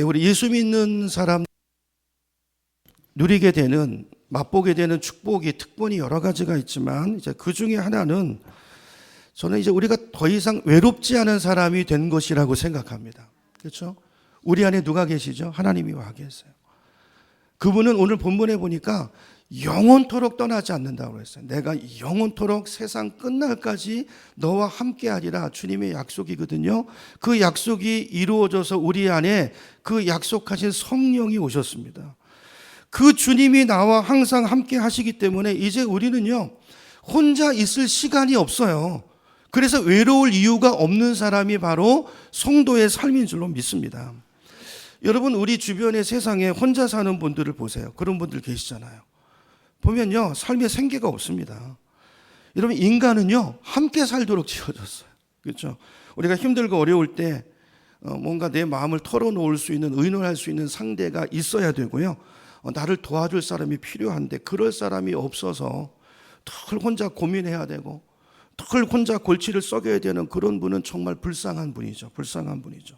우리 예수 믿는 사람 누리게 되는, 맛보게 되는 축복이, 특권이 여러 가지가 있지만 이제 그 중에 하나는 저는 이제 우리가 더 이상 외롭지 않은 사람이 된 것이라고 생각합니다. 그렇죠? 우리 안에 누가 계시죠? 하나님이 와 계세요. 그분은 오늘 본문에 보니까 영원토록 떠나지 않는다고 했어요. 내가 영원토록 세상 끝날까지 너와 함께하리라, 주님의 약속이거든요. 그 약속이 이루어져서 우리 안에 그 약속하신 성령이 오셨습니다. 그 주님이 나와 항상 함께 하시기 때문에 이제 우리는요, 혼자 있을 시간이 없어요. 그래서 외로울 이유가 없는 사람이 바로 성도의 삶인 줄로 믿습니다. 여러분, 우리 주변의 세상에 혼자 사는 분들을 보세요. 그런 분들 계시잖아요. 보면요, 삶에 생기가 없습니다. 여러분, 인간은요, 함께 살도록 지어졌어요. 그렇죠? 우리가 힘들고 어려울 때 뭔가 내 마음을 털어놓을 수 있는, 의논할 수 있는 상대가 있어야 되고요. 나를 도와줄 사람이 필요한데 그럴 사람이 없어서 늘 혼자 고민해야 되고 늘 혼자 골치를 썩여야 되는 그런 분은 정말 불쌍한 분이죠. 불쌍한 분이죠.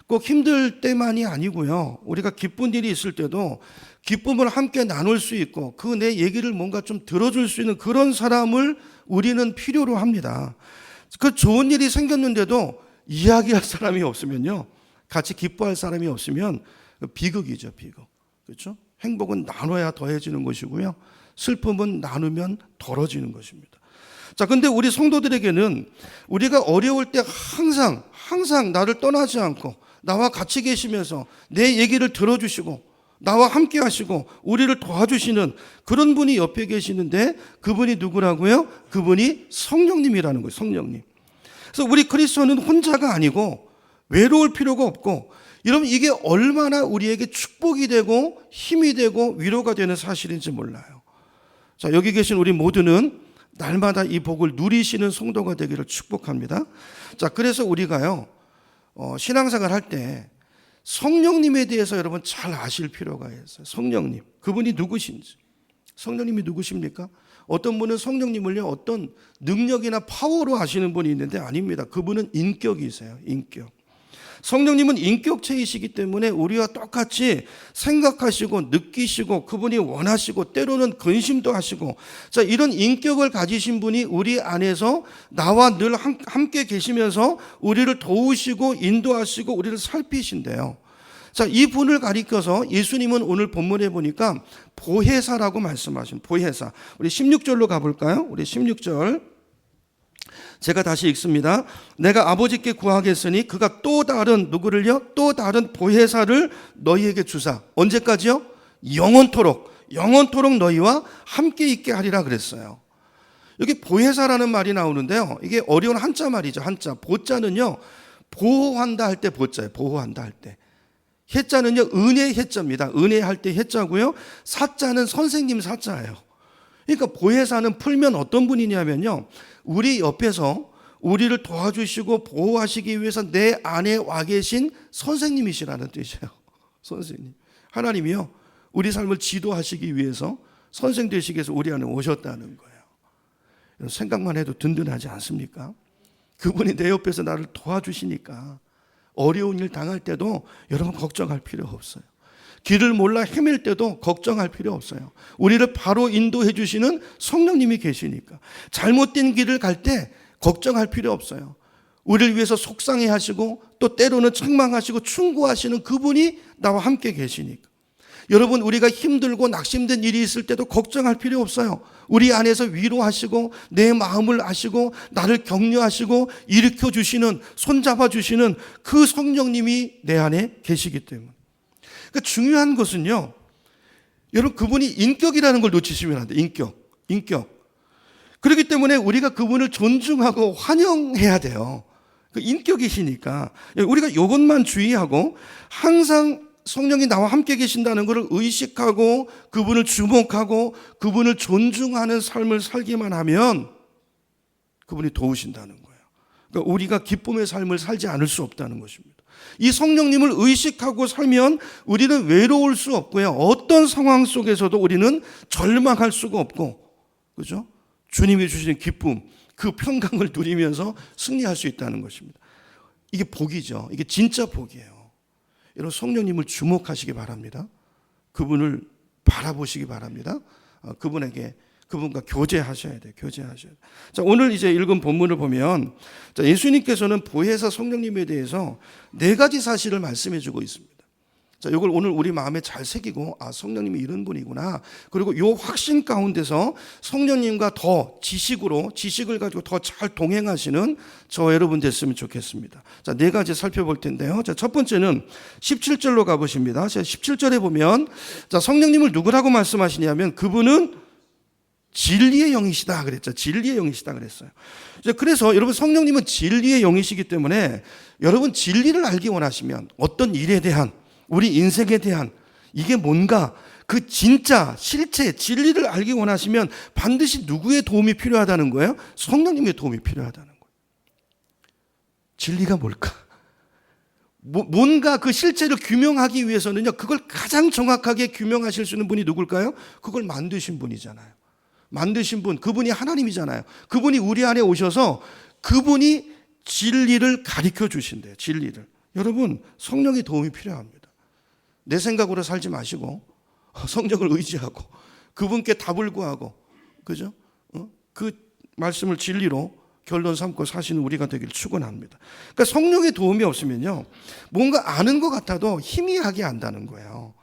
꼭 힘들 때만이 아니고요. 우리가 기쁜 일이 있을 때도 기쁨을 함께 나눌 수 있고 그 내 얘기를 뭔가 좀 들어줄 수 있는 그런 사람을 우리는 필요로 합니다. 그 좋은 일이 생겼는데도 이야기할 사람이 없으면요, 같이 기뻐할 사람이 없으면 비극이죠, 비극. 그렇죠? 행복은 나눠야 더해지는 것이고요, 슬픔은 나누면 덜어지는 것입니다. 자, 근데 우리 성도들에게는 우리가 어려울 때 항상 나를 떠나지 않고 나와 같이 계시면서 내 얘기를 들어주시고 나와 함께 하시고 우리를 도와주시는 그런 분이 옆에 계시는데 그분이 누구라고요? 그분이 성령님이라는 거예요. 성령님. 그래서 우리 그리스도는 혼자가 아니고 외로울 필요가 없고, 여러분, 이게 얼마나 우리에게 축복이 되고 힘이 되고 위로가 되는 사실인지 몰라요. 자, 여기 계신 우리 모두는 날마다 이 복을 누리시는 성도가 되기를 축복합니다. 자, 그래서 우리가요, 신앙생활 할 때 성령님에 대해서 여러분 잘 아실 필요가 있어요. 성령님, 그분이 누구신지. 성령님이 누구십니까? 어떤 분은 성령님을요, 어떤 능력이나 파워로 아시는 분이 있는데 아닙니다. 그분은 인격이세요. 인격. 성령님은 인격체이시기 때문에 우리와 똑같이 생각하시고 느끼시고 그분이 원하시고 때로는 근심도 하시고, 자, 이런 인격을 가지신 분이 우리 안에서 나와 늘 함께 계시면서 우리를 도우시고 인도하시고 우리를 살피신대요. 자, 이 분을 가리켜서 예수님은 오늘 본문에 보니까 보혜사라고 말씀하신, 보혜사. 우리 16절로 가볼까요? 우리 16절 제가 다시 읽습니다. 내가 아버지께 구하겠으니 그가 또 다른, 누구를요? 또 다른 보혜사를 너희에게 주사. 언제까지요? 영원토록 너희와 함께 있게 하리라 그랬어요. 여기 보혜사라는 말이 나오는데요, 이게 어려운 한자 말이죠. 한자. 보자는요, 보호한다 할 때 보자예요. 보호한다 할 때. 해자는요, 은혜 해자입니다. 은혜할 때 해자고요. 사자는 선생님 사자예요. 그러니까 보혜사는 풀면 어떤 분이냐면요, 우리 옆에서 우리를 도와주시고 보호하시기 위해서 내 안에 와 계신 선생님이시라는 뜻이에요. 선생님. 하나님이요, 우리 삶을 지도하시기 위해서 선생 되시기 위해서 우리 안에 오셨다는 거예요. 생각만 해도 든든하지 않습니까? 그분이 내 옆에서 나를 도와주시니까 어려운 일 당할 때도 여러분 걱정할 필요 없어요. 길을 몰라 헤맬 때도 걱정할 필요 없어요. 우리를 바로 인도해 주시는 성령님이 계시니까. 잘못된 길을 갈 때 걱정할 필요 없어요. 우리를 위해서 속상해 하시고 또 때로는 책망하시고 충고하시는 그분이 나와 함께 계시니까. 여러분, 우리가 힘들고 낙심된 일이 있을 때도 걱정할 필요 없어요. 우리 안에서 위로하시고 내 마음을 아시고 나를 격려하시고 일으켜 주시는, 손잡아 주시는 그 성령님이 내 안에 계시기 때문에. 그러니까 중요한 것은요, 여러분, 그분이 인격이라는 걸 놓치시면 안 돼요. 인격. 그렇기 때문에 우리가 그분을 존중하고 환영해야 돼요. 그 인격이시니까 우리가 이것만 주의하고 항상 성령이 나와 함께 계신다는 것을 의식하고 그분을 주목하고 그분을 존중하는 삶을 살기만 하면 그분이 도우신다는 거예요. 그러니까 우리가 기쁨의 삶을 살지 않을 수 없다는 것입니다. 이 성령님을 의식하고 살면 우리는 외로울 수 없고요, 어떤 상황 속에서도 우리는 절망할 수가 없고, 그죠? 주님이 주시는 기쁨, 그 평강을 누리면서 승리할 수 있다는 것입니다. 이게 복이죠. 이게 진짜 복이에요. 여러분 성령님을 주목하시기 바랍니다. 그분을 바라보시기 바랍니다. 그분과 교제하셔야 돼요. 교제하셔야 돼요. 자, 오늘 이제 읽은 본문을 보면 예수님께서는 보혜사 성령님에 대해서 4가지 사실을 말씀해 주고 있습니다. 자, 이걸 오늘 우리 마음에 잘 새기고 성령님이 이런 분이구나. 그리고 이 확신 가운데서 성령님과 더 지식을 가지고 더 잘 동행하시는 저 여러분 됐으면 좋겠습니다. 자, 4가지 살펴볼 텐데요. 자, 첫 번째는 17절로 가보십니다. 17절에 보면 자, 성령님을 누구라고 말씀하시냐면 그분은 진리의 영이시다 그랬죠. 진리의 영이시다 그랬어요. 그래서 여러분 성령님은 진리의 영이시기 때문에 여러분 진리를 알기 원하시면 어떤 일에 대한 우리 인생에 대한 이게 뭔가 그 진짜 실체 진리를 알기 원하시면 반드시 누구의 도움이 필요하다는 거예요? 성령님의 도움이 필요하다는 거예요. 진리가 뭘까? 뭔가 그 실체를 규명하기 위해서는요, 그걸 가장 정확하게 규명하실 수 있는 분이 누굴까요? 그걸 만드신 분이잖아요. 만드신 분, 그분이 하나님이잖아요. 그분이 우리 안에 오셔서 그분이 진리를 가르쳐 주신대요. 진리를. 여러분, 성령의 도움이 필요합니다. 내 생각으로 살지 마시고 성령을 의지하고 그분께 답을 구하고, 그죠? 그 말씀을 진리로 결론 삼고 사시는 우리가 되길 축원합니다. 그러니까 성령의 도움이 없으면요, 뭔가 아는 것 같아도 희미하게 안다는 거예요.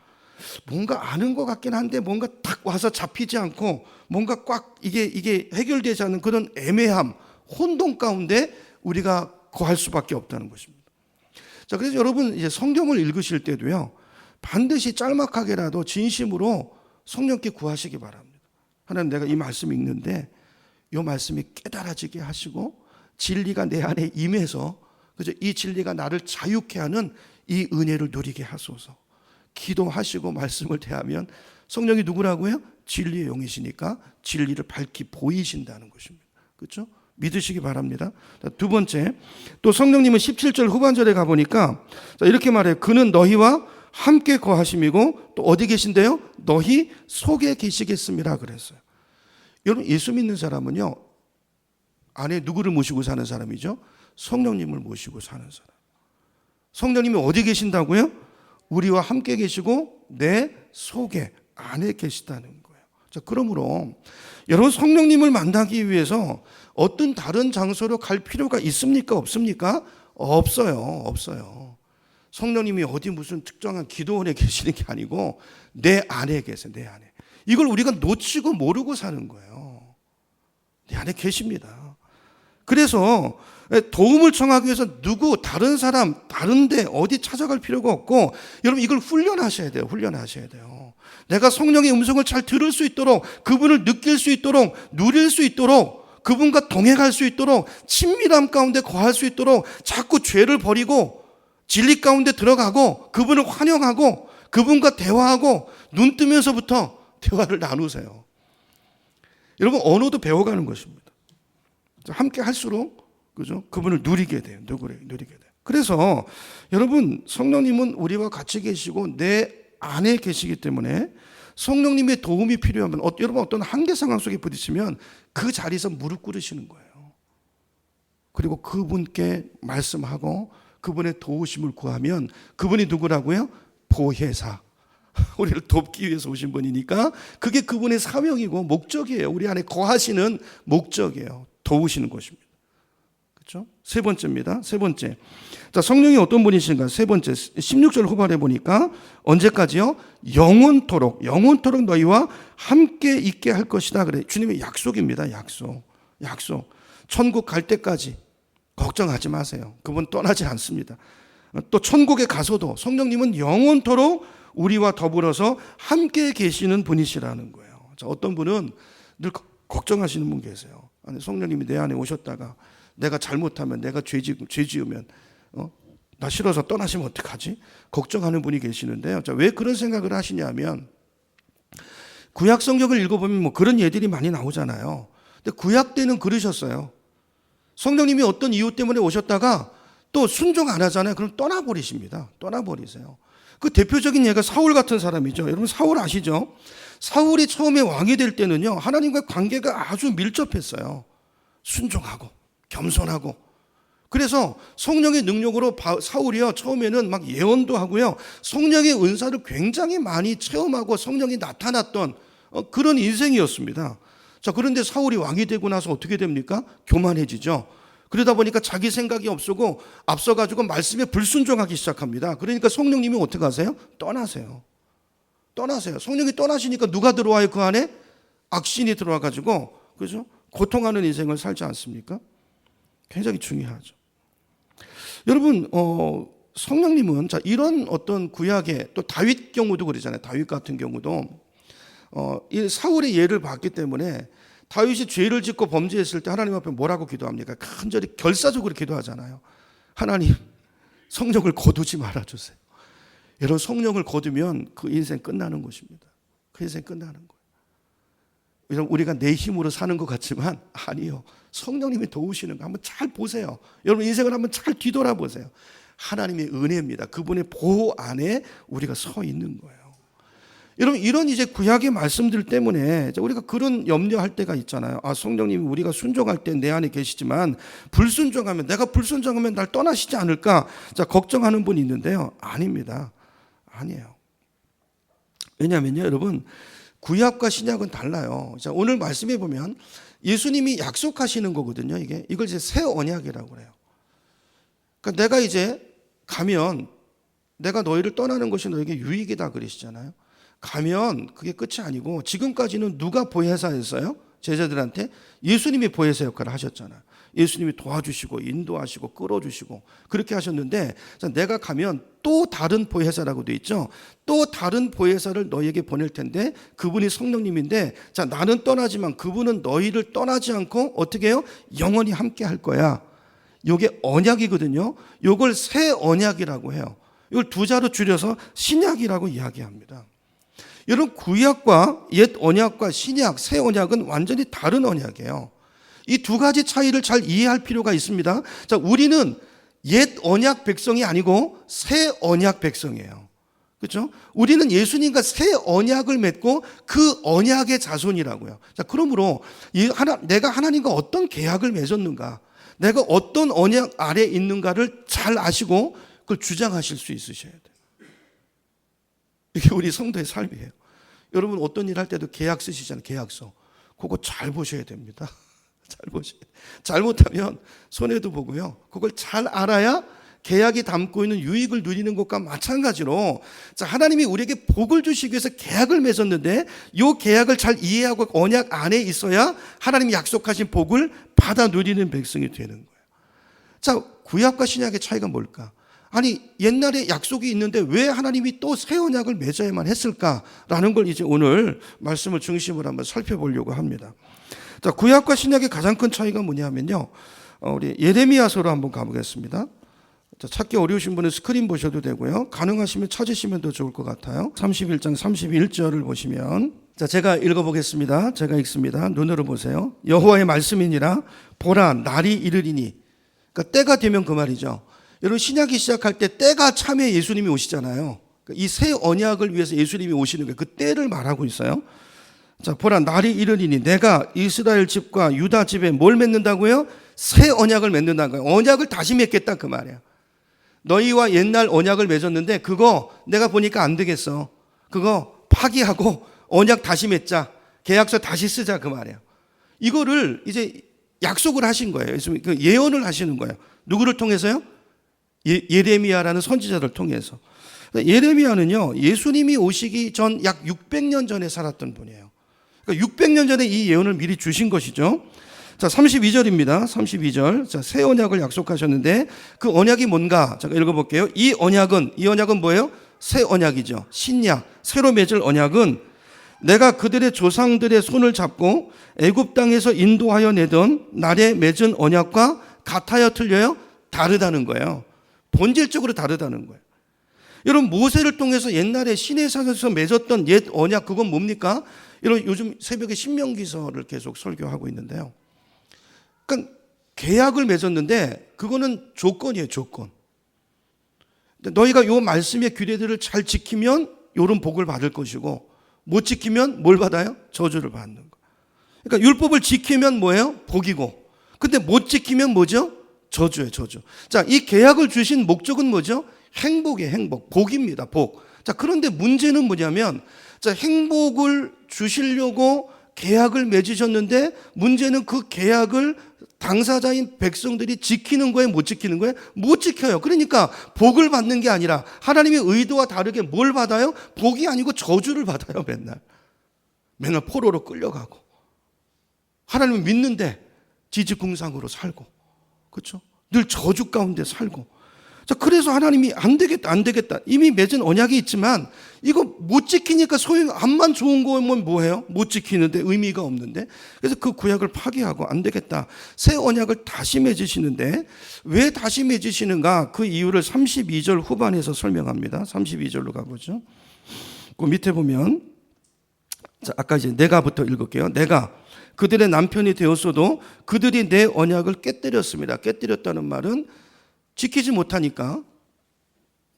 뭔가 아는 것 같긴 한데 뭔가 딱 와서 잡히지 않고 뭔가 꽉 이게 해결되지 않는 그런 애매함, 혼돈 가운데 우리가 거할 수밖에 없다는 것입니다. 자, 그래서 여러분 이제 성경을 읽으실 때도요, 반드시 짤막하게라도 진심으로 성령께 구하시기 바랍니다. 하나님, 내가 이 말씀 읽는데 이 말씀이 깨달아지게 하시고 진리가 내 안에 임해서, 그죠? 이 진리가 나를 자유케 하는 이 은혜를 누리게 하소서. 기도하시고 말씀을 대하면 성령이 누구라고요? 진리의 영이시니까 진리를 밝히 보이신다는 것입니다. 그렇죠? 믿으시기 바랍니다. 두 번째, 또 성령님은 17절 후반절에 가보니까 이렇게 말해요. 그는 너희와 함께 거하심이고 또 어디 계신데요? 너희 속에 계시겠습니다 그랬어요. 여러분, 예수 믿는 사람은요, 안에 누구를 모시고 사는 사람이죠? 성령님을 모시고 사는 사람. 성령님이 어디 계신다고요? 우리와 함께 계시고 내 속에 안에 계시다는 거예요. 자, 그러므로 여러분 성령님을 만나기 위해서 어떤 다른 장소로 갈 필요가 있습니까? 없습니까? 없어요. 성령님이 어디 무슨 특정한 기도원에 계시는 게 아니고 내 안에 계세요. 내 안에. 이걸 우리가 놓치고 모르고 사는 거예요. 내 안에 계십니다. 그래서 도움을 청하기 위해서 다른 사람, 다른데 어디 찾아갈 필요가 없고, 여러분 이걸 훈련하셔야 돼요. 내가 성령의 음성을 잘 들을 수 있도록, 그분을 느낄 수 있도록, 누릴 수 있도록, 그분과 동행할 수 있도록, 친밀함 가운데 거할 수 있도록 자꾸 죄를 버리고 진리 가운데 들어가고 그분을 환영하고 그분과 대화하고 눈 뜨면서부터 대화를 나누세요. 여러분, 언어도 배워가는 것입니다. 함께 할수록, 그죠? 그분을 누리게 돼요. 누리게 돼요. 그래서 여러분, 성령님은 우리와 같이 계시고 내 안에 계시기 때문에 성령님의 도움이 필요하면 여러분 어떤 한계 상황 속에 부딪히면 그 자리에서 무릎 꿇으시는 거예요. 그리고 그분께 말씀하고 그분의 도우심을 구하면 그분이 누구라고요? 보혜사. 우리를 돕기 위해서 오신 분이니까 그게 그분의 사명이고 목적이에요. 우리 안에 거하시는 목적이에요. 도우시는 것입니다. 그렇죠? 세 번째입니다. 세 번째. 자, 성령이 어떤 분이신가? 세 번째, 16절 후반에 보니까 언제까지요? 영원토록 너희와 함께 있게 할 것이다. 그래. 주님의 약속입니다. 약속. 천국 갈 때까지 걱정하지 마세요. 그분 떠나지 않습니다. 또 천국에 가서도 성령님은 영원토록 우리와 더불어서 함께 계시는 분이시라는 거예요. 자, 어떤 분은 늘 걱정하시는 분 계세요. 아니, 성령님이 내 안에 오셨다가 내가 잘못하면, 내가 죄 지으면 나 싫어서 떠나시면 어떡하지? 걱정하는 분이 계시는데요. 자, 왜 그런 생각을 하시냐면 구약 성경을 읽어보면 뭐 그런 예들이 많이 나오잖아요. 근데 구약 때는 그러셨어요. 성령님이 어떤 이유 때문에 오셨다가 또 순종 안 하잖아요. 그럼 떠나버리십니다. 떠나버리세요. 그 대표적인 예가 사울 같은 사람이죠. 여러분 사울 아시죠? 사울이 처음에 왕이 될 때는요, 하나님과 관계가 아주 밀접했어요. 순종하고 겸손하고, 그래서 성령의 능력으로 사울이요 처음에는 막 예언도 하고요 성령의 은사를 굉장히 많이 체험하고 성령이 나타났던 그런 인생이었습니다. 자, 그런데 사울이 왕이 되고 나서 어떻게 됩니까? 교만해지죠. 그러다 보니까 자기 생각이 앞서가지고 말씀에 불순종하기 시작합니다. 그러니까 성령님이 어떻게 하세요? 떠나세요. 성령이 떠나시니까 누가 들어와요? 그 안에 악신이 들어와가지고 그죠? 고통하는 인생을 살지 않습니까? 굉장히 중요하죠. 여러분, 성령님은 자 이런 어떤 구약의 또 다윗 경우도 그러잖아요. 다윗 같은 경우도 이 사울의 예를 봤기 때문에 다윗이 죄를 짓고 범죄했을 때 하나님 앞에 뭐라고 기도합니까? 간절히 결사적으로 기도하잖아요. 하나님, 성령을 거두지 말아주세요. 여러분, 성령을 거두면 그 인생 끝나는 것입니다. 그 인생 끝나는 거예요. 여러분, 우리가 내 힘으로 사는 것 같지만 아니요. 성령님이 도우시는 거 한번 잘 보세요. 여러분, 인생을 한번 잘 뒤돌아보세요. 하나님의 은혜입니다. 그분의 보호 안에 우리가 서 있는 거예요. 여러분, 이런 이제 구약의 말씀들 때문에 우리가 그런 염려할 때가 있잖아요. 아, 성령님이 우리가 순종할 때 내 안에 계시지만 내가 불순종하면 날 떠나시지 않을까? 자, 걱정하는 분이 있는데요. 아닙니다. 아니에요. 왜냐하면요, 여러분, 구약과 신약은 달라요. 자, 오늘 말씀해 보면 예수님이 약속하시는 거거든요. 이걸 이제 새 언약이라고 그래요. 그러니까 내가 이제 가면 내가 너희를 떠나는 것이 너에게 유익이다 그러시잖아요. 가면 그게 끝이 아니고 지금까지는 누가 보혜사였어요? 제자들한테 예수님이 보혜사 역할을 하셨잖아요. 예수님이 도와주시고 인도하시고 끌어주시고 그렇게 하셨는데 내가 가면 또 다른 보혜사라고 돼 있죠. 또 다른 보혜사를 너희에게 보낼 텐데 그분이 성령님인데 자 나는 떠나지만 그분은 너희를 떠나지 않고 어떻게 해요? 영원히 함께 할 거야. 이게 언약이거든요. 이걸 새 언약이라고 해요. 이걸 두 자로 줄여서 신약이라고 이야기합니다. 여러분, 구약과 옛 언약과 신약, 새 언약은 완전히 다른 언약이에요. 이 두 가지 차이를 잘 이해할 필요가 있습니다. 자, 우리는 옛 언약 백성이 아니고 새 언약 백성이에요. 그렇죠? 우리는 예수님과 새 언약을 맺고 그 언약의 자손이라고요. 자, 그러므로 내가 하나님과 어떤 계약을 맺었는가, 내가 어떤 언약 아래 있는가를 잘 아시고 그걸 주장하실 수 있으셔야 돼요. 이게 우리 성도의 삶이에요. 여러분 어떤 일 할 때도 계약 쓰시잖아요. 계약서. 그거 잘 보셔야 됩니다. 잘 보셔야 돼요. 잘못하면 손해도 보고요. 그걸 잘 알아야 계약이 담고 있는 유익을 누리는 것과 마찬가지로 자, 하나님이 우리에게 복을 주시기 위해서 계약을 맺었는데 이 계약을 잘 이해하고 언약 안에 있어야 하나님이 약속하신 복을 받아 누리는 백성이 되는 거예요. 자, 구약과 신약의 차이가 뭘까? 아니, 옛날에 약속이 있는데 왜 하나님이 또 새 언약을 맺어야만 했을까라는 걸 이제 오늘 말씀을 중심으로 한번 살펴보려고 합니다. 자, 구약과 신약의 가장 큰 차이가 뭐냐면요. 우리 예레미야서로 한번 가보겠습니다. 자, 찾기 어려우신 분은 스크린 보셔도 되고요. 가능하시면 찾으시면 더 좋을 것 같아요. 31장 31절을 보시면 자, 제가 읽어보겠습니다. 제가 읽습니다. 눈으로 보세요. 여호와의 말씀이니라 보라 날이 이르리니 그러니까 때가 되면 그 말이죠. 여러분 신약이 시작할 때 때가 참에 예수님이 오시잖아요. 이 새 언약을 위해서 예수님이 오시는 거예요. 그 때를 말하고 있어요. 자, 보라 날이 이르리니 내가 이스라엘 집과 유다 집에 뭘 맺는다고요? 새 언약을 맺는다는 거예요. 언약을 다시 맺겠다 그 말이에요. 너희와 옛날 언약을 맺었는데 그거 내가 보니까 안 되겠어. 그거 파기하고 언약 다시 맺자. 계약서 다시 쓰자 그 말이에요. 이거를 이제 약속을 하신 거예요. 예언을 하시는 거예요. 누구를 통해서요? 예레미야라는 선지자를 통해서. 예레미야는요, 예수님이 오시기 전 약 600년 전에 살았던 분이에요. 그러니까 600년 전에 이 예언을 미리 주신 것이죠. 자, 32절입니다. 32절. 자, 새 언약을 약속하셨는데 그 언약이 뭔가? 제가 읽어볼게요. 이 언약은 뭐예요? 새 언약이죠. 신약, 새로 맺을 언약은 내가 그들의 조상들의 손을 잡고 애굽 땅에서 인도하여 내던 날에 맺은 언약과 같아요, 틀려요? 다르다는 거예요. 본질적으로 다르다는 거예요. 여러분 모세를 통해서 옛날에 시내산에서 맺었던 옛 언약 그건 뭡니까? 여러분 요즘 새벽에 신명기서를 계속 설교하고 있는데요. 그러니까 계약을 맺었는데 그거는 조건이에요, 조건. 너희가 요 말씀의 규례들을 잘 지키면 요런 복을 받을 것이고 못 지키면 뭘 받아요? 저주를 받는 거. 그러니까 율법을 지키면 뭐예요? 복이고. 근데 못 지키면 뭐죠? 저주예요, 저주. 자, 이 계약을 주신 목적은 뭐죠? 행복이에요, 행복. 복입니다, 복. 자, 그런데 문제는 뭐냐면, 자, 행복을 주시려고 계약을 맺으셨는데, 문제는 그 계약을 당사자인 백성들이 지키는 거예요, 못 지키는 거예요? 못 지켜요. 그러니까 복을 받는 게 아니라 하나님의 의도와 다르게 뭘 받아요? 복이 아니고 저주를 받아요, 맨날 포로로 끌려가고. 하나님을 믿는데 지지공상으로 살고, 그렇죠? 늘 저주 가운데 살고. 자, 그래서 하나님이 안 되겠다, 안 되겠다. 이미 맺은 언약이 있지만 이거 못 지키니까 암만 좋은 거면 뭐해요? 못 지키는데 의미가 없는데. 그래서 그 구약을 파기하고 안 되겠다. 새 언약을 다시 맺으시는데 왜 다시 맺으시는가? 그 이유를 32절 후반에서 설명합니다. 32절로 가보죠. 그 밑에 보면, 자, 아까 이제 내가부터 읽을게요. 내가 그들의 남편이 되었어도 그들이 내 언약을 깨뜨렸습니다. 깨뜨렸다는 말은 지키지 못하니까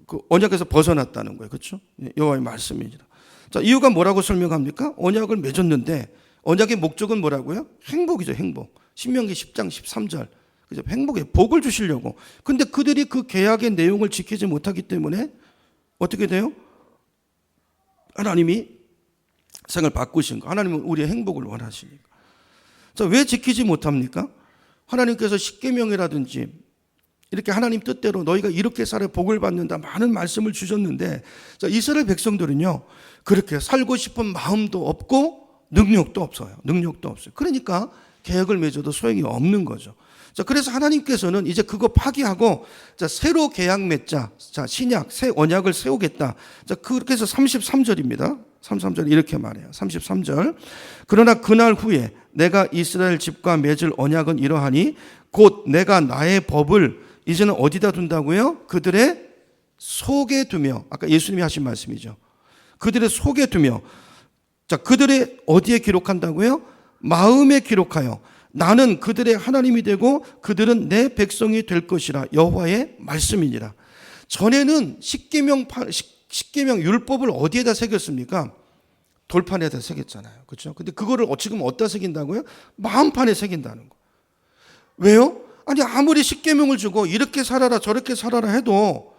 그 언약에서 벗어났다는 거예요. 그렇죠? 여호와의 말씀입니다. 자, 이유가 뭐라고 설명합니까? 언약을 맺었는데 언약의 목적은 뭐라고요? 행복이죠, 행복. 신명기 10장 13절. 그죠? 행복에 복을 주시려고. 근데 그들이 그 계약의 내용을 지키지 못하기 때문에 어떻게 돼요? 하나님이 생을 바꾸신 거. 하나님은 우리의 행복을 원하시니까. 자, 왜 지키지 못합니까? 하나님께서 십계명이라든지 이렇게 하나님 뜻대로 너희가 이렇게 살아 복을 받는다 많은 말씀을 주셨는데, 자, 이스라엘 백성들은요 그렇게 살고 싶은 마음도 없고 능력도 없어요. 능력도 없어요. 그러니까 계약을 맺어도 소용이 없는 거죠. 자, 그래서 하나님께서는 이제 그거 파기하고, 자, 새로 계약 맺자. 자, 신약 새 언약을 세우겠다. 자, 그렇게 해서 33절입니다. 33절 이렇게 말해요. 33절. 그러나 그날 후에 내가 이스라엘 집과 맺을 언약은 이러하니 곧 내가 나의 법을 이제는 어디다 둔다고요? 그들의 속에 두며, 아까 예수님이 하신 말씀이죠. 그들의 속에 두며, 자, 그들의 어디에 기록한다고요? 마음에 기록하여 나는 그들의 하나님이 되고 그들은 내 백성이 될 것이라. 여호와의 말씀이니라. 전에는 십계명 율법을 어디에다 새겼습니까? 돌판에다 새겼잖아요. 그렇죠? 근데 그거를 지금 어디다 새긴다고요? 마음판에 새긴다는 거. 왜요? 아니, 아무리 십계명을 주고 이렇게 살아라 저렇게 살아라 해도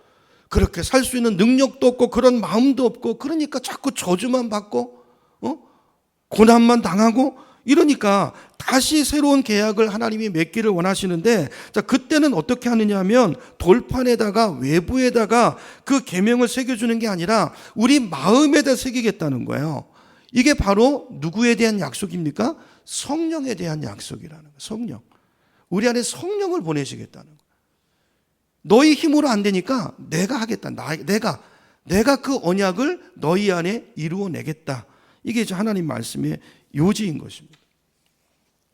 그렇게 살 수 있는 능력도 없고 그런 마음도 없고, 그러니까 자꾸 저주만 받고 고난만 당하고 이러니까 다시 새로운 계약을 하나님이 맺기를 원하시는데, 자, 그때는 어떻게 하느냐 하면 돌판에다가 외부에다가 그 계명을 새겨주는 게 아니라 우리 마음에다 새기겠다는 거예요. 이게 바로 누구에 대한 약속입니까? 성령에 대한 약속이라는 거예요. 성령. 우리 안에 성령을 보내시겠다는 거예요. 너희 힘으로 안 되니까 내가 하겠다. 내가 그 언약을 너희 안에 이루어내겠다. 이게 이제 하나님 말씀의 요지인 것입니다.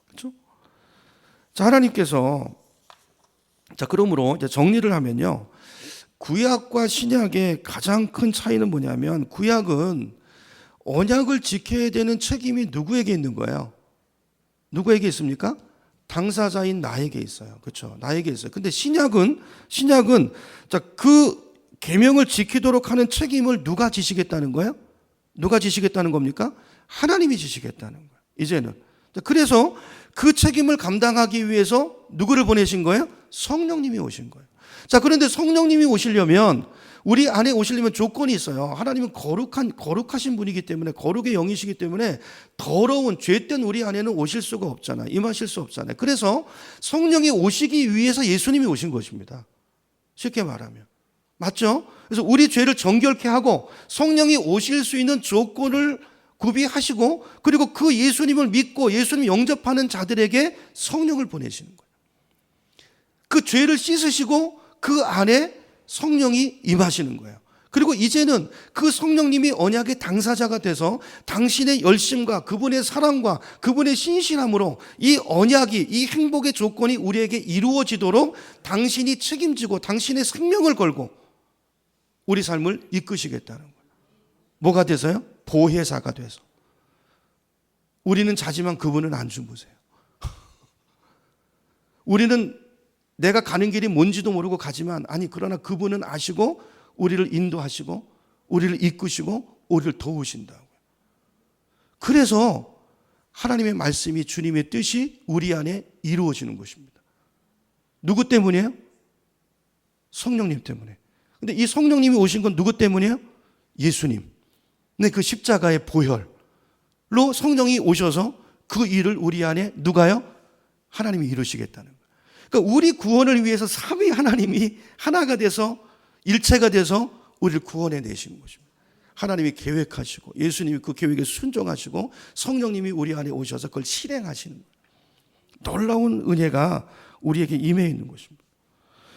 그렇죠? 자, 하나님께서, 자, 그러므로 이제 정리를 하면요, 구약과 신약의 가장 큰 차이는 뭐냐면, 구약은 언약을 지켜야 되는 책임이 누구에게 있는 거예요? 누구에게 있습니까? 당사자인 나에게 있어요. 그렇죠? 나에게 있어요. 근데 신약은 자, 그 계명을 지키도록 하는 책임을 누가 지시겠다는 거예요? 누가 지시겠다는 겁니까? 하나님이 지시겠다는 거예요. 이제는. 그래서 그 책임을 감당하기 위해서 누구를 보내신 거예요? 성령님이 오신 거예요. 자, 그런데 성령님이 오시려면, 우리 안에 오시려면 조건이 있어요. 하나님은 거룩하신 분이기 때문에, 거룩의 영이시기 때문에 더러운 죄된 우리 안에는 오실 수가 없잖아요. 임하실 수 없잖아요. 그래서 성령이 오시기 위해서 예수님이 오신 것입니다. 쉽게 말하면. 맞죠? 그래서 우리 죄를 정결케 하고 성령이 오실 수 있는 조건을 구비하시고, 그리고 그 예수님을 믿고 예수님 영접하는 자들에게 성령을 보내시는 거예요. 그 죄를 씻으시고 그 안에 성령이 임하시는 거예요. 그리고 이제는 그 성령님이 언약의 당사자가 돼서 당신의 열심과 그분의 사랑과 그분의 신실함으로 이 언약이, 이 행복의 조건이 우리에게 이루어지도록 당신이 책임지고 당신의 생명을 걸고 우리 삶을 이끄시겠다는 거예요. 뭐가 돼서요? 보혜사가 돼서. 우리는 자지만 그분은 안 주무세요. 우리는 내가 가는 길이 뭔지도 모르고 가지만, 아니, 그러나 그분은 아시고 우리를 인도하시고 우리를 이끄시고 우리를 도우신다고요. 그래서 하나님의 말씀이, 주님의 뜻이 우리 안에 이루어지는 것입니다. 누구 때문이에요? 성령님 때문에. 근데 이 성령님이 오신 건 누구 때문이에요? 예수님. 네, 그 십자가의 보혈로 성령이 오셔서 그 일을 우리 안에 누가요? 하나님이 이루시겠다는 거예요. 그러니까 우리 구원을 위해서 삼위 하나님이 하나가 돼서 일체가 돼서 우리를 구원해 내신 것입니다. 하나님이 계획하시고 예수님이 그 계획에 순종하시고 성령님이 우리 안에 오셔서 그걸 실행하시는 거예요. 놀라운 은혜가 우리에게 임해 있는 것입니다.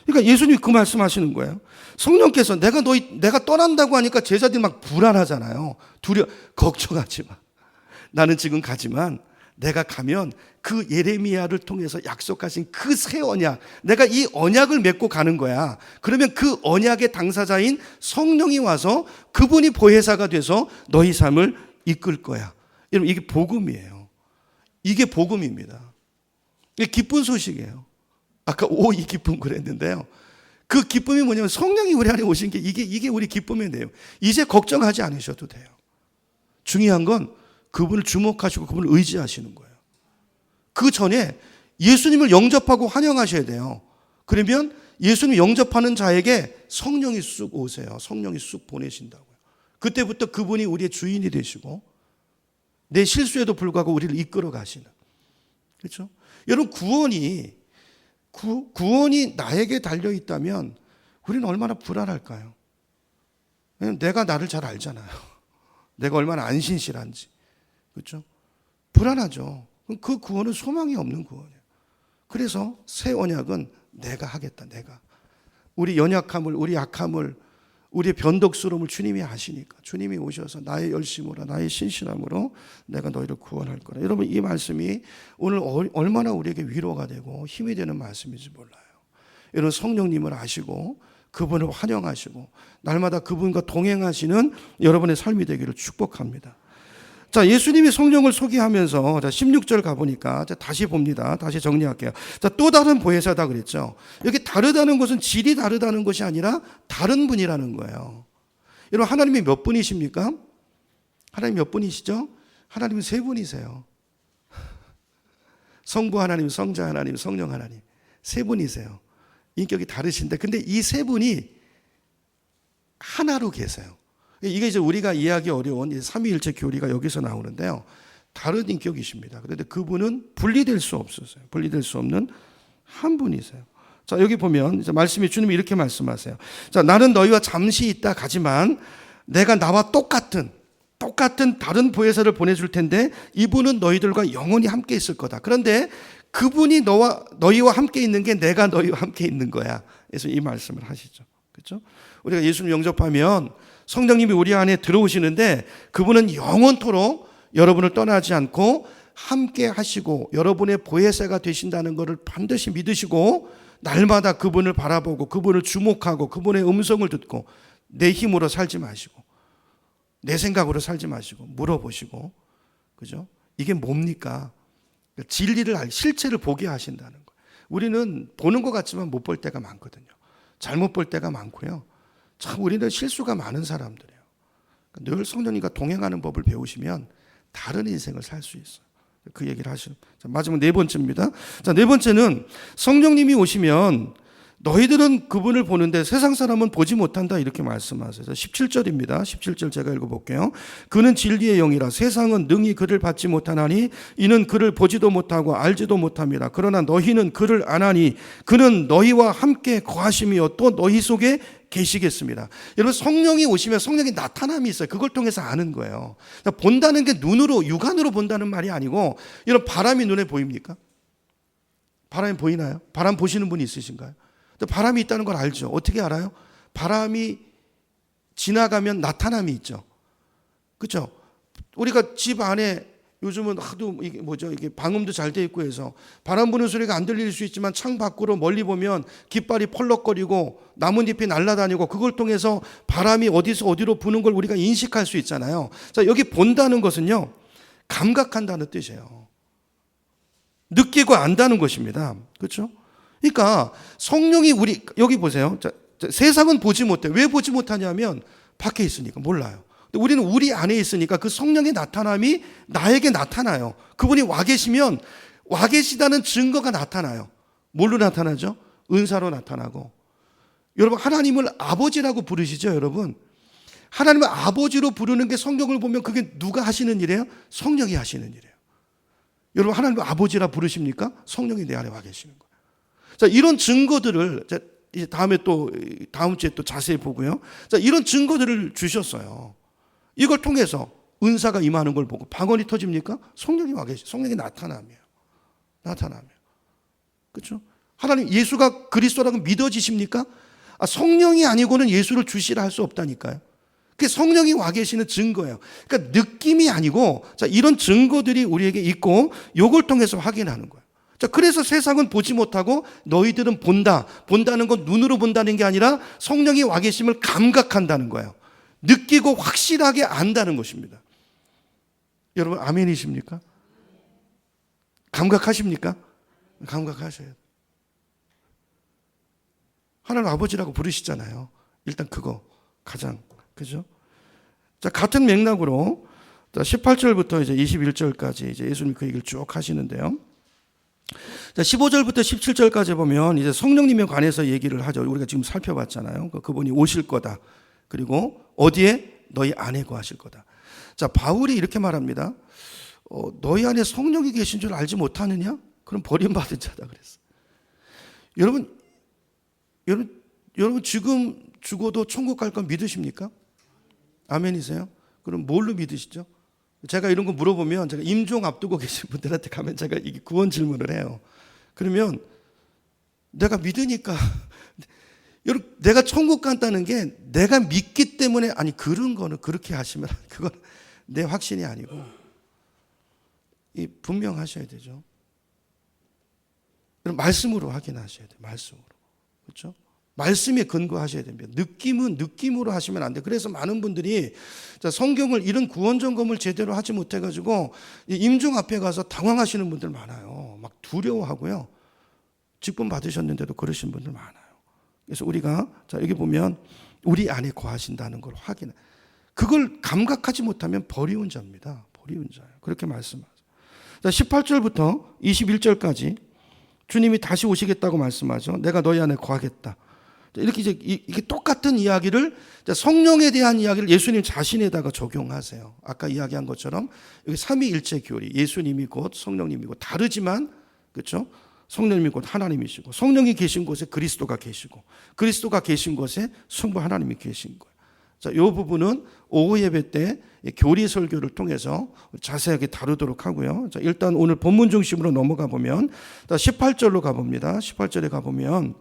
그러니까 예수님이 그 말씀하시는 거예요. 성령께서 내가 떠난다고 하니까 제자들이 막 불안하잖아요. 걱정하지 마. 나는 지금 가지만 내가 가면 그 예레미야를 통해서 약속하신 그 새 언약, 내가 이 언약을 맺고 가는 거야. 그러면 그 언약의 당사자인 성령이 와서 그분이 보혜사가 돼서 너희 삶을 이끌 거야. 여러분, 이게 복음이에요. 이게 복음입니다. 이게 기쁜 소식이에요. 아까 이 기쁨 그랬는데요. 그 기쁨이 뭐냐면 성령이 우리 안에 오신 게 이게 우리 기쁨인데요. 이제 걱정하지 않으셔도 돼요. 중요한 건 그분을 주목하시고 그분을 의지하시는 거예요. 그 전에 예수님을 영접하고 환영하셔야 돼요. 그러면 예수님 영접하는 자에게 성령이 쑥 오세요. 성령이 쑥 보내신다고요. 그때부터 그분이 우리의 주인이 되시고 내 실수에도 불구하고 우리를 이끌어 가시는. 그렇죠? 여러분, 구원이 나에게 달려 있다면 우리는 얼마나 불안할까요? 왜냐하면 내가 나를 잘 알잖아요. 내가 얼마나 안 신실한지. 그렇죠? 불안하죠. 그 구원은 소망이 없는 구원이에요. 그래서 새 언약은 내가 하겠다. 내가. 우리 연약함을, 우리 약함을, 우리의 변덕스러움을 주님이 아시니까 주님이 오셔서 나의 열심으로, 나의 신실함으로 내가 너희를 구원할 거라. 여러분, 이 말씀이 오늘 얼마나 우리에게 위로가 되고 힘이 되는 말씀인지 몰라요. 여러분, 성령님을 아시고 그분을 환영하시고 날마다 그분과 동행하시는 여러분의 삶이 되기를 축복합니다. 자, 예수님이 성령을 소개하면서 16절 가보니까 다시 봅니다. 다시 정리할게요. 자, 또 다른 보혜사다 그랬죠. 여기 다르다는 것은 질이 다르다는 것이 아니라 다른 분이라는 거예요. 여러분, 하나님이 몇 분이십니까? 하나님 몇 분이시죠? 하나님은 세 분이세요. 성부 하나님, 성자 하나님, 성령 하나님. 세 분이세요. 인격이 다르신데, 근데 이 세 분이 하나로 계세요. 이게 이제 우리가 이해하기 어려운 삼위일체 교리가 여기서 나오는데요. 다른 인격이십니다. 그런데 그분은 분리될 수 없으세요. 분리될 수 없는 한 분이세요. 자, 여기 보면 이제 말씀이 주님이 이렇게 말씀하세요. 자, 나는 너희와 잠시 있다 가지만 내가 나와 똑같은 다른 보혜사를 보내줄 텐데 이분은 너희들과 영원히 함께 있을 거다. 그런데 그분이 너희와 함께 있는 게 내가 너희와 함께 있는 거야. 그래서 이 말씀을 하시죠. 그렇죠? 우리가 예수님 영접하면 성령님이 우리 안에 들어오시는데 그분은 영원토록 여러분을 떠나지 않고 함께 하시고 여러분의 보혜사가 되신다는 것을 반드시 믿으시고 날마다 그분을 바라보고 그분을 주목하고 그분의 음성을 듣고 내 힘으로 살지 마시고 내 생각으로 살지 마시고 물어보시고, 그죠? 이게 뭡니까? 진리를 실체를 보게 하신다는 거예요. 우리는 보는 것 같지만 못 볼 때가 많거든요. 잘못 볼 때가 많고요. 참 우리는 실수가 많은 사람들이에요. 늘 성령님과 동행하는 법을 배우시면 다른 인생을 살 수 있어요. 그 얘기를 하시는. 자, 마지막 네 번째입니다. 자, 네 번째는 성령님이 오시면 너희들은 그분을 보는데 세상 사람은 보지 못한다 이렇게 말씀하세요. 17절입니다. 17절 제가 읽어볼게요. 그는 진리의 영이라 세상은 능히 그를 받지 못하나니 이는 그를 보지도 못하고 알지도 못합니다. 그러나 너희는 그를 아나니 그는 너희와 함께 거하심이요 또 너희 속에 계시겠습니다. 여러분, 성령이 오시면 성령의 나타남이 있어요. 그걸 통해서 아는 거예요. 본다는 게 눈으로 육안으로 본다는 말이 아니고, 여러분, 바람이 눈에 보입니까? 바람이 보이나요? 바람 보시는 분이 있으신가요? 바람이 있다는 걸 알죠. 어떻게 알아요? 바람이 지나가면 나타남이 있죠. 그렇죠? 우리가 집 안에 요즘은 하도 이게 방음도 잘 돼 있고 해서 바람 부는 소리가 안 들릴 수 있지만 창 밖으로 멀리 보면 깃발이 펄럭거리고 나뭇잎이 날아다니고 그걸 통해서 바람이 어디서 어디로 부는 걸 우리가 인식할 수 있잖아요. 자, 여기 본다는 것은요, 감각한다는 뜻이에요. 느끼고 안다는 것입니다. 그렇죠? 그러니까 성령이 여기 보세요. 자, 세상은 보지 못해. 왜 보지 못하냐면 밖에 있으니까 몰라요. 근데 우리는 우리 안에 있으니까 그 성령의 나타남이 나에게 나타나요. 그분이 와 계시면 와 계시다는 증거가 나타나요. 뭘로 나타나죠? 은사로 나타나고, 여러분 하나님을 아버지라고 부르시죠, 여러분? 하나님을 아버지로 부르는 게 성경을 보면 그게 누가 하시는 일이에요? 성령이 하시는 일이에요. 여러분 하나님을 아버지라 부르십니까? 성령이 내 안에 와 계시는 거예요. 자, 이런 증거들을 이제 다음 주에 또 자세히 보고요. 자, 이런 증거들을 주셨어요. 이걸 통해서 은사가 임하는 걸 보고 방언이 터집니까? 성령이 와 계시, 성령이 나타나며. 그렇죠? 하나님 예수가 그리스도라고 믿어지십니까? 성령이 아니고는 예수를 주시라 할 수 없다니까요. 그게 성령이 와 계시는 증거예요. 그러니까 느낌이 아니고, 자, 이런 증거들이 우리에게 있고 요걸 통해서 확인하는 거예요. 자, 그래서 세상은 보지 못하고 너희들은 본다는 건 눈으로 본다는 게 아니라 성령이 와 계심을 감각한다는 거예요. 느끼고 확실하게 안다는 것입니다. 여러분 아멘이십니까? 감각하십니까? 감각하셔야 돼요. 하나님 아버지라고 부르시잖아요. 일단 그거 가장, 그죠? 자, 같은 맥락으로 18절부터 이제 21절까지 이제 예수님 그 얘기를 쭉 하시는데요. 자, 15절부터 17절까지 보면 이제 성령님에 관해서 얘기를 하죠. 우리가 지금 살펴봤잖아요. 그분이 오실 거다. 그리고 어디에? 너희 안에 거하실 거다. 자, 바울이 이렇게 말합니다. 너희 안에 성령이 계신 줄 알지 못하느냐? 그럼 버림받은 자다 그랬어. 여러분 지금 죽어도 천국 갈 건 믿으십니까? 아멘이세요? 그럼 뭘로 믿으시죠? 제가 이런 거 물어보면 제가 임종 앞두고 계신 분들한테 가면 제가 이게 구원 질문을 해요. 그러면 내가 믿으니까 여러분 내가 천국 간다는 게 내가 믿기 때문에, 아니 그런 거는 그렇게 하시면 그건 내 확신이 아니고 분명하셔야 되죠. 말씀으로 확인하셔야 돼요. 말씀으로. 그렇죠? 말씀에 근거하셔야 됩니다. 느낌은 느낌으로 하시면 안 돼요. 그래서 많은 분들이 성경을 이런 구원 점검을 제대로 하지 못해가지고 임종 앞에 가서 당황하시는 분들 많아요. 막 두려워하고요. 직분 받으셨는데도 그러신 분들 많아요. 그래서 우리가 여기 보면 우리 안에 거하신다는 걸 확인해. 그걸 감각하지 못하면 버리운 자입니다. 버리운 자예요. 그렇게 말씀하세요. 18절부터 21절까지 주님이 다시 오시겠다고 말씀하죠. 내가 너희 안에 거하겠다. 이렇게 이게 똑같은 이야기를, 성령에 대한 이야기를 예수님 자신에다가 적용하세요. 아까 이야기한 것처럼 여기 삼위일체 교리, 예수님이 곧 성령님이고 다르지만, 그렇죠? 성령님이 곧 하나님이시고, 성령이 계신 곳에 그리스도가 계시고, 그리스도가 계신 곳에 성부 하나님이 계신 거예요. 자, 이 부분은 오후 예배 때 교리 설교를 통해서 자세하게 다루도록 하고요. 자, 일단 오늘 본문 중심으로 넘어가 보면 18절로 가봅니다. 18절에 가보면,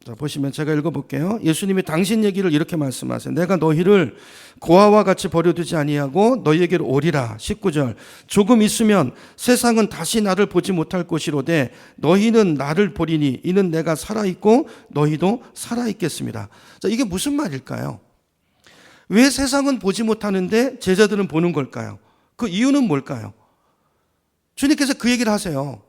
자, 보시면 제가 읽어볼게요. 예수님이 당신 얘기를 이렇게 말씀하세요. 내가 너희를 고아와 같이 버려두지 아니하고 너희에게로 오리라. 19절. 조금 있으면 세상은 다시 나를 보지 못할 것이로되 너희는 나를 보리니 이는 내가 살아있고 너희도 살아있겠습니다. 자, 이게 무슨 말일까요? 왜 세상은 보지 못하는데 제자들은 보는 걸까요? 그 이유는 뭘까요? 주님께서 그 얘기를 하세요.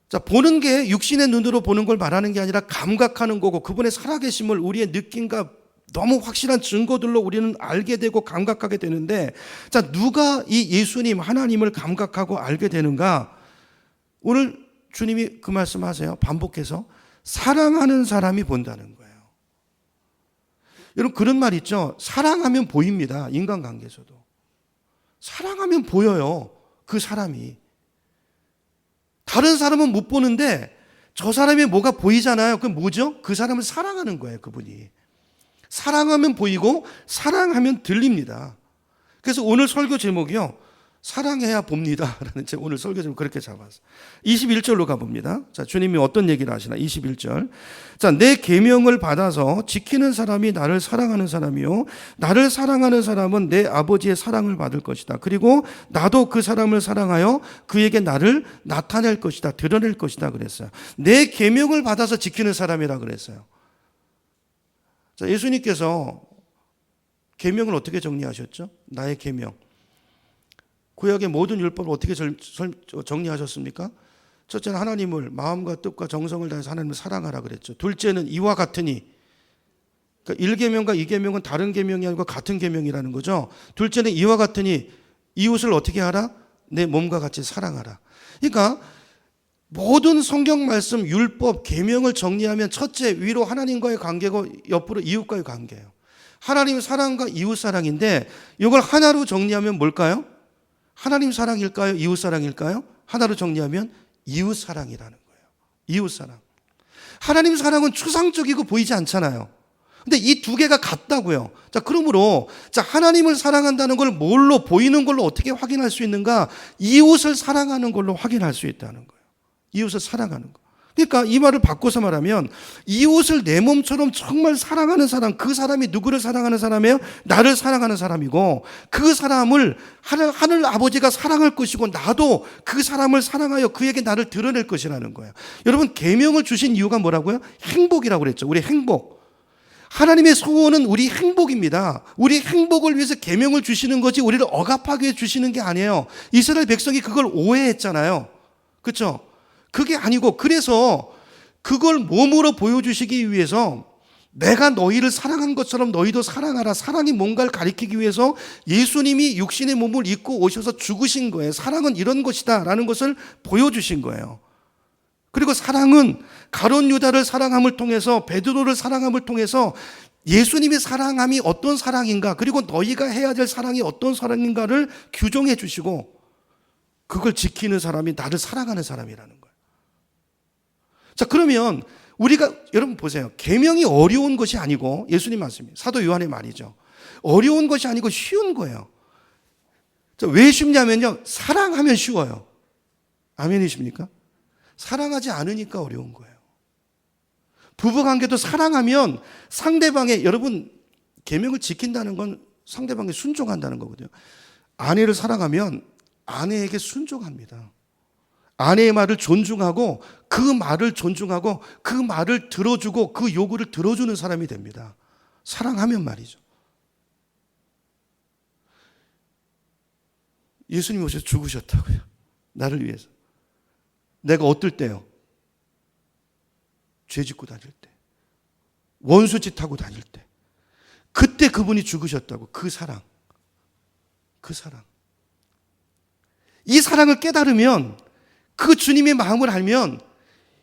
자, 보는 게 육신의 눈으로 보는 걸 말하는 게 아니라 감각하는 거고, 그분의 살아계심을 우리의 느낌과 너무 확실한 증거들로 우리는 알게 되고 감각하게 되는데, 자, 누가 이 예수님 하나님을 감각하고 알게 되는가? 오늘 주님이 그 말씀하세요. 반복해서 사랑하는 사람이 본다는 거예요. 여러분 그런 말 있죠. 사랑하면 보입니다. 인간관계에서도 사랑하면 보여요. 그 사람이. 다른 사람은 못 보는데 저 사람이 뭐가 보이잖아요. 그게 뭐죠? 그 사람을 사랑하는 거예요. 그분이. 사랑하면 보이고 사랑하면 들립니다. 그래서 오늘 설교 제목이요. 사랑해야 봅니다. 라는 제 오늘 설교 제목 그렇게 잡았어요. 21절로 가봅니다. 자, 주님이 어떤 얘기를 하시나. 21절. 자, 내 계명을 받아서 지키는 사람이 나를 사랑하는 사람이요. 나를 사랑하는 사람은 내 아버지의 사랑을 받을 것이다. 그리고 나도 그 사람을 사랑하여 그에게 나를 나타낼 것이다. 드러낼 것이다. 그랬어요. 내 계명을 받아서 지키는 사람이라 그랬어요. 자, 예수님께서 계명을 어떻게 정리하셨죠? 나의 계명. 구약의 모든 율법을 어떻게 정리하셨습니까? 첫째는 하나님을 마음과 뜻과 정성을 다해서 하나님을 사랑하라 그랬죠. 둘째는 이와 같으니, 그러니까 1계명과 2계명은 다른 계명이 아니고 같은 계명이라는 거죠. 둘째는 이와 같으니 이웃을 어떻게 하라? 내 몸과 같이 사랑하라. 그러니까 모든 성경 말씀, 율법, 계명을 정리하면 첫째 위로 하나님과의 관계고 옆으로 이웃과의 관계예요. 하나님 사랑과 이웃 사랑인데 이걸 하나로 정리하면 뭘까요? 하나님 사랑일까요? 이웃 사랑일까요? 하나로 정리하면 이웃 사랑이라는 거예요. 이웃 사랑. 하나님 사랑은 추상적이고 보이지 않잖아요. 근데 이 두 개가 같다고요. 자, 그러므로 하나님을 사랑한다는 걸 뭘로 보이는 걸로 어떻게 확인할 수 있는가? 이웃을 사랑하는 걸로 확인할 수 있다는 거예요. 이웃을 사랑하는 거. 그러니까 이 말을 바꿔서 말하면 이웃을 내 몸처럼 정말 사랑하는 사람, 그 사람이 누구를 사랑하는 사람이에요? 나를 사랑하는 사람이고 그 사람을 하늘 아버지가 사랑할 것이고 나도 그 사람을 사랑하여 그에게 나를 드러낼 것이라는 거예요. 여러분, 계명을 주신 이유가 뭐라고요? 행복이라고 그랬죠. 우리 행복. 하나님의 소원은 우리 행복입니다. 우리 행복을 위해서 계명을 주시는 거지 우리를 억압하게 주시는 게 아니에요. 이스라엘 백성이 그걸 오해했잖아요. 그렇죠? 그게 아니고 그래서 그걸 몸으로 보여주시기 위해서 내가 너희를 사랑한 것처럼 너희도 사랑하라. 사랑이 뭔가를 가리키기 위해서 예수님이 육신의 몸을 입고 오셔서 죽으신 거예요. 사랑은 이런 것이다 라는 것을 보여주신 거예요. 그리고 사랑은 가룟 유다를 사랑함을 통해서 베드로를 사랑함을 통해서 예수님의 사랑함이 어떤 사랑인가 그리고 너희가 해야 될 사랑이 어떤 사랑인가를 규정해 주시고 그걸 지키는 사람이 나를 사랑하는 사람이라는 거예요. 자, 그러면 우리가 여러분 보세요. 계명이 어려운 것이 아니고 예수님 말씀이 사도 요한의 말이죠. 어려운 것이 아니고 쉬운 거예요. 자, 왜 쉽냐면요. 사랑하면 쉬워요. 아멘이십니까? 사랑하지 않으니까 어려운 거예요. 부부관계도 사랑하면 상대방의 여러분 계명을 지킨다는 건 상대방에 순종한다는 거거든요. 아내를 사랑하면 아내에게 순종합니다. 아내의 말을 존중하고 그 말을 존중하고 그 말을 들어주고 그 요구를 들어주는 사람이 됩니다. 사랑하면 말이죠. 예수님이 오셔서 죽으셨다고요. 나를 위해서. 내가 어떨 때요? 죄 짓고 다닐 때. 원수짓 하고 다닐 때. 그때 그분이 죽으셨다고. 그 사랑. 그 사랑. 이 사랑을 깨달으면 그 주님의 마음을 알면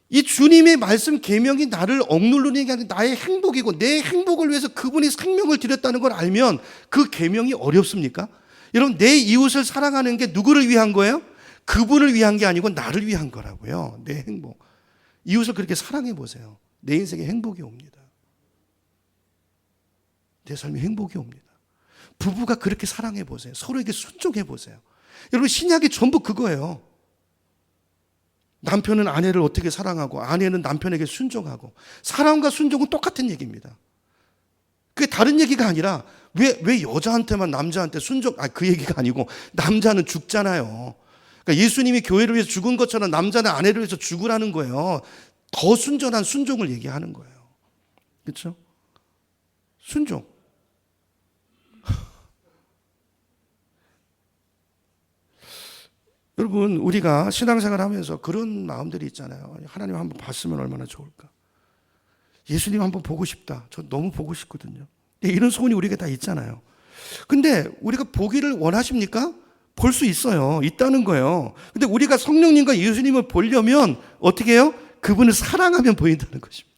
이 주님의 말씀 계명이 나를 억누르는 게 아니라 나의 행복이고 내 행복을 위해서 그분이 생명을 드렸다는 걸 알면 그 계명이 어렵습니까? 여러분, 내 이웃을 사랑하는 게 누구를 위한 거예요? 그분을 위한 게 아니고 나를 위한 거라고요. 내 행복. 이웃을 그렇게 사랑해 보세요. 내 인생에 행복이 옵니다. 내 삶에 행복이 옵니다. 부부가 그렇게 사랑해 보세요. 서로에게 순종해 보세요. 여러분, 신약이 전부 그거예요. 남편은 아내를 어떻게 사랑하고 아내는 남편에게 순종하고 사랑과 순종은 똑같은 얘기입니다. 그게 다른 얘기가 아니라 왜 여자한테만 남자한테 순종, 그 얘기가 아니고 남자는 죽잖아요. 그러니까 예수님이 교회를 위해서 죽은 것처럼 남자는 아내를 위해서 죽으라는 거예요. 더 순전한 순종을 얘기하는 거예요. 그렇죠? 순종. 여러분, 우리가 신앙생활 하면서 그런 마음들이 있잖아요. 하나님 한번 봤으면 얼마나 좋을까. 예수님 한번 보고 싶다. 저 너무 보고 싶거든요. 이런 소원이 우리에게 다 있잖아요. 근데 우리가 보기를 원하십니까? 볼 수 있어요. 있다는 거예요. 근데 우리가 성령님과 예수님을 보려면 어떻게 해요? 그분을 사랑하면 보인다는 것입니다.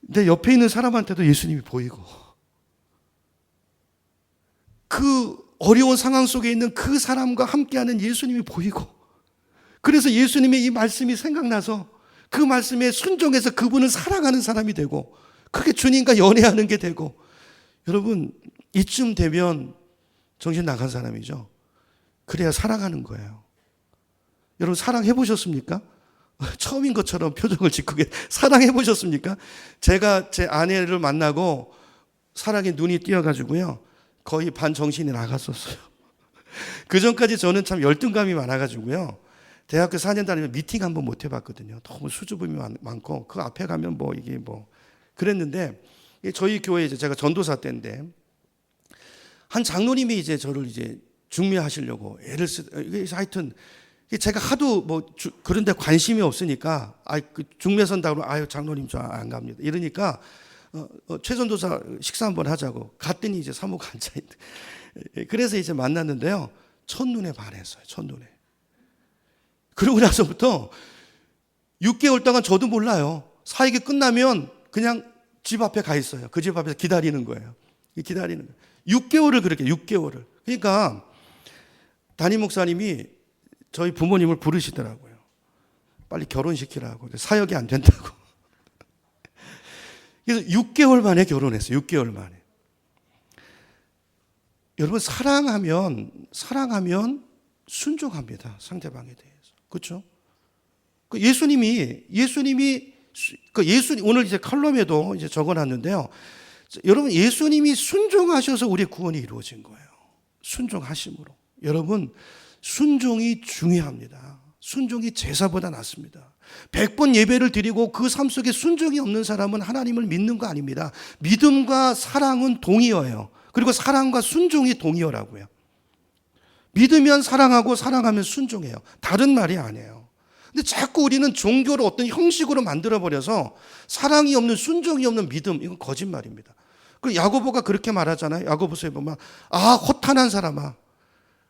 내 옆에 있는 사람한테도 예수님이 보이고 그 어려운 상황 속에 있는 그 사람과 함께하는 예수님이 보이고 그래서 예수님의 이 말씀이 생각나서 그 말씀에 순종해서 그분을 사랑하는 사람이 되고 그게 주님과 연애하는 게 되고 여러분 이쯤 되면 정신 나간 사람이죠. 그래야 사랑하는 거예요. 여러분 사랑해 보셨습니까? 처음인 것처럼 표정을 짓고 사랑해 보셨습니까? 제가 제 아내를 만나고 사랑에 눈이 띄어가지고요. 거의 반 정신이 나갔었어요. 그 전까지 저는 참 열등감이 많아가지고요. 대학교 4년 다니면 미팅 한번 못 해봤거든요. 너무 수줍음이 많고 그 앞에 가면 이게 그랬는데 저희 교회 제가 전도사 때인데 한 장로님이 이제 저를 이제 중매하시려고 애를 하여튼 제가 하도 그런데 관심이 없으니까 그 중매 선다고 그러면 장로님 저 안 갑니다. 이러니까 최전도사 식사 한번 하자고 갔더니 이제 사모가 앉아있대. 그래서 이제 만났는데요. 첫눈에 반했어요. 첫눈에. 그러고 나서부터 6개월 동안 저도 몰라요. 사역이 끝나면 그냥 집 앞에 가 있어요. 그 집 앞에서 기다리는 거예요. 기다리는 거예요. 6개월을 그렇게 6개월을. 그러니까 담임 목사님이 저희 부모님을 부르시더라고요. 빨리 결혼시키라고. 사역이 안 된다고. 그래서 6개월 만에 결혼했어요. 6개월 만에. 여러분 사랑하면 순종합니다. 상대방에 대해서. 그렇죠? 예수님이 오늘 이제 칼럼에도 이제 적어놨는데요. 여러분 예수님이 순종하셔서 우리의 구원이 이루어진 거예요. 순종하심으로. 여러분 순종이 중요합니다. 순종이 제사보다 낫습니다. 100번 예배를 드리고 그 삶 속에 순종이 없는 사람은 하나님을 믿는 거 아닙니다. 믿음과 사랑은 동의어예요. 그리고 사랑과 순종이 동의어라고요. 믿으면 사랑하고 사랑하면 순종해요. 다른 말이 아니에요. 근데 자꾸 우리는 종교를 어떤 형식으로 만들어버려서 사랑이 없는 순종이 없는 믿음, 이건 거짓말입니다. 그리고 야고보가 그렇게 말하잖아요. 야고보서에 보면 허탄한 사람아,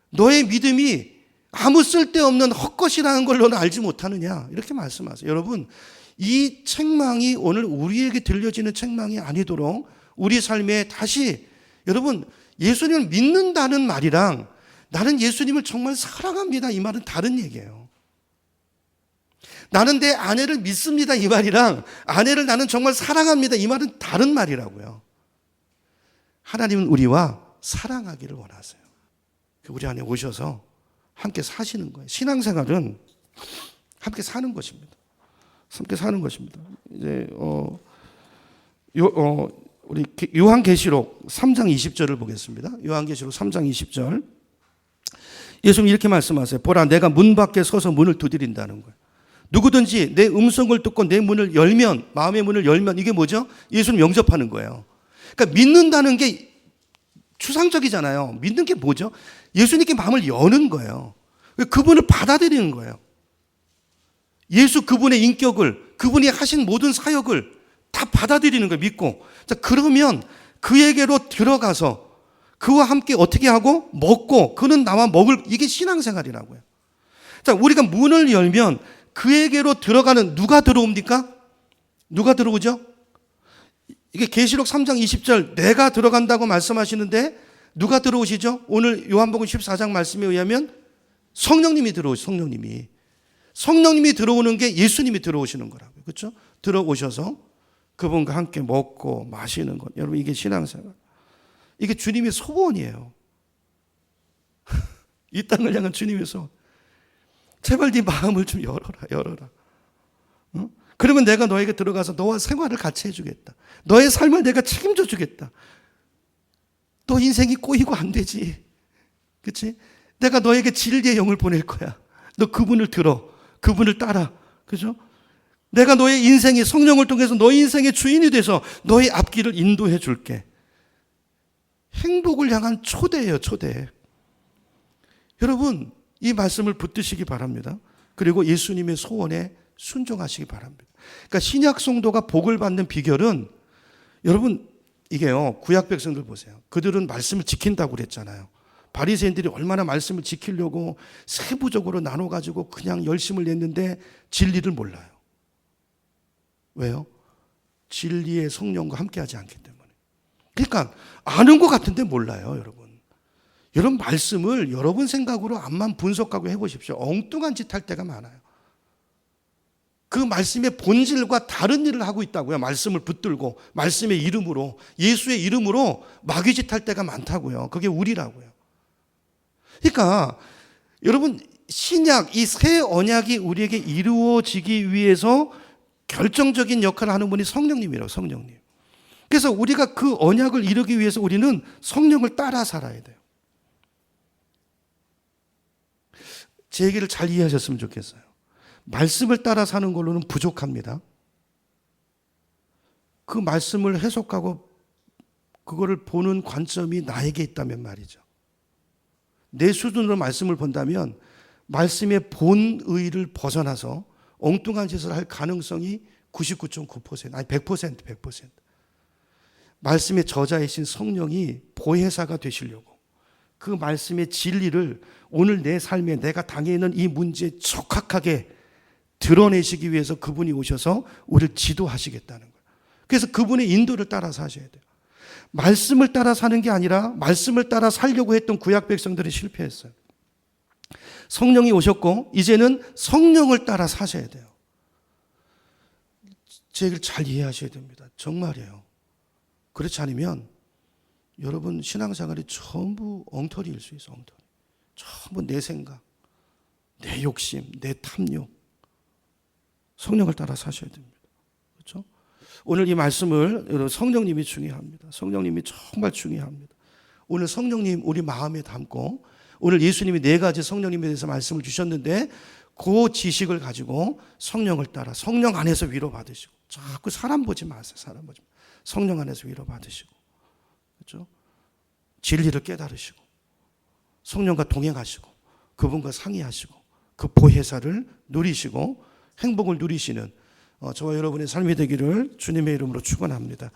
너의 믿음이 아무 쓸데없는 헛것이라는 걸 너는 알지 못하느냐, 이렇게 말씀하세요. 여러분 이 책망이 오늘 우리에게 들려지는 책망이 아니도록 우리 삶에 다시, 여러분 예수님을 믿는다는 말이랑 나는 예수님을 정말 사랑합니다 이 말은 다른 얘기예요. 나는 내 아내를 믿습니다 이 말이랑 아내를 나는 정말 사랑합니다 이 말은 다른 말이라고요. 하나님은 우리와 사랑하기를 원하세요. 우리 안에 오셔서 함께 사시는 거예요. 신앙생활은 함께 사는 것입니다. 함께 사는 것입니다. 이제 우리 요한계시록 3장 20절을 보겠습니다. 요한계시록 3장 20절. 예수님 이렇게 말씀하세요. 보라, 내가 문 밖에 서서 문을 두드린다는 거예요. 누구든지 내 음성을 듣고 내 문을 열면, 마음의 문을 열면, 이게 뭐죠? 예수님 영접하는 거예요. 그러니까 믿는다는 게 추상적이잖아요. 믿는 게 뭐죠? 예수님께 마음을 여는 거예요. 그분을 받아들이는 거예요. 예수 그분의 인격을, 그분이 하신 모든 사역을 다 받아들이는 거예요. 믿고. 자, 그러면 그에게로 들어가서 그와 함께 어떻게 하고 먹고 그는 나와 먹을, 이게 신앙생활이라고요. 자, 우리가 문을 열면 그에게로 들어가는, 누가 들어옵니까? 누가 들어오죠? 이게 계시록 3장 20절 내가 들어간다고 말씀하시는데 누가 들어오시죠? 오늘 요한복음 14장 말씀에 의하면 성령님이 들어오시죠. 성령님이 들어오는 게 예수님이 들어오시는 거라고요. 그렇죠? 들어오셔서 그분과 함께 먹고 마시는 것. 여러분 이게 신앙생활. 이게 주님의 소원이에요. 이 땅을 향한 주님의 소원. 제발 네 마음을 좀 열어라. 어? 그러면 내가 너에게 들어가서 너와 생활을 같이 해주겠다. 너의 삶을 내가 책임져 주겠다. 너 인생이 꼬이고 안 되지. 그렇지? 내가 너에게 진리의 영을 보낼 거야. 너 그분을 들어. 그분을 따라. 그죠? 내가 너의 인생의 성령을 통해서 너의 인생의 주인이 돼서 너의 앞길을 인도해 줄게. 행복을 향한 초대예요, 초대. 여러분, 이 말씀을 붙드시기 바랍니다. 그리고 예수님의 소원에 순종하시기 바랍니다. 그러니까 신약 성도가 복을 받는 비결은, 여러분 이게요, 구약 백성들 보세요. 그들은 말씀을 지킨다고 그랬잖아요. 바리새인들이 얼마나 말씀을 지키려고 세부적으로 나눠가지고 그냥 열심을 냈는데 진리를 몰라요. 왜요? 진리의 성령과 함께하지 않기 때문에. 그러니까 아는 것 같은데 몰라요, 여러분. 여러분 말씀을 여러분 생각으로 암만 분석하고 해보십시오. 엉뚱한 짓 할 때가 많아요. 그 말씀의 본질과 다른 일을 하고 있다고요. 말씀을 붙들고 말씀의 이름으로, 예수의 이름으로 마귀짓 할 때가 많다고요. 그게 우리라고요. 그러니까 여러분 신약, 이 새 언약이 우리에게 이루어지기 위해서 결정적인 역할을 하는 분이 성령님이라고, 성령님. 그래서 우리가 그 언약을 이루기 위해서 우리는 성령을 따라 살아야 돼요. 제 얘기를 잘 이해하셨으면 좋겠어요. 말씀을 따라 사는 걸로는 부족합니다. 그 말씀을 해석하고 그거를 보는 관점이 나에게 있다면 말이죠. 내 수준으로 말씀을 본다면 말씀의 본의를 벗어나서 엉뚱한 짓을 할 가능성이 99.9%, 아니 100%. 말씀의 저자이신 성령이 보혜사가 되시려고, 그 말씀의 진리를 오늘 내 삶에 내가 당해 있는 이 문제에 촉각하게 드러내시기 위해서 그분이 오셔서 우리를 지도하시겠다는 거예요. 그래서 그분의 인도를 따라서 하셔야 돼요. 말씀을 따라 사는 게 아니라 말씀을 따라 살려고 했던 구약 백성들이 실패했어요. 성령이 오셨고 이제는 성령을 따라 사셔야 돼요. 제 얘기를 잘 이해하셔야 됩니다. 정말이에요. 그렇지 않으면 여러분 신앙생활이 전부 엉터리일 수 있어요. 엉터리. 전부 내 생각, 내 욕심, 내 탐욕. 성령을 따라 사셔야 됩니다. 그렇죠? 오늘 이 말씀을 여러분 성령님이 중요합니다. 성령님이 정말 중요합니다. 오늘 성령님 우리 마음에 담고 오늘 예수님이 4가지 성령님에 대해서 말씀을 주셨는데 그 지식을 가지고 성령을 따라 성령 안에서 위로받으시고 자꾸 사람 보지 마세요. 사람 보지 마세요. 성령 안에서 위로받으시고 그렇죠? 진리를 깨달으시고 성령과 동행하시고 그분과 상의하시고 그 보혜사를 누리시고 행복을 누리시는 저와 여러분의 삶이 되기를 주님의 이름으로 축원합니다.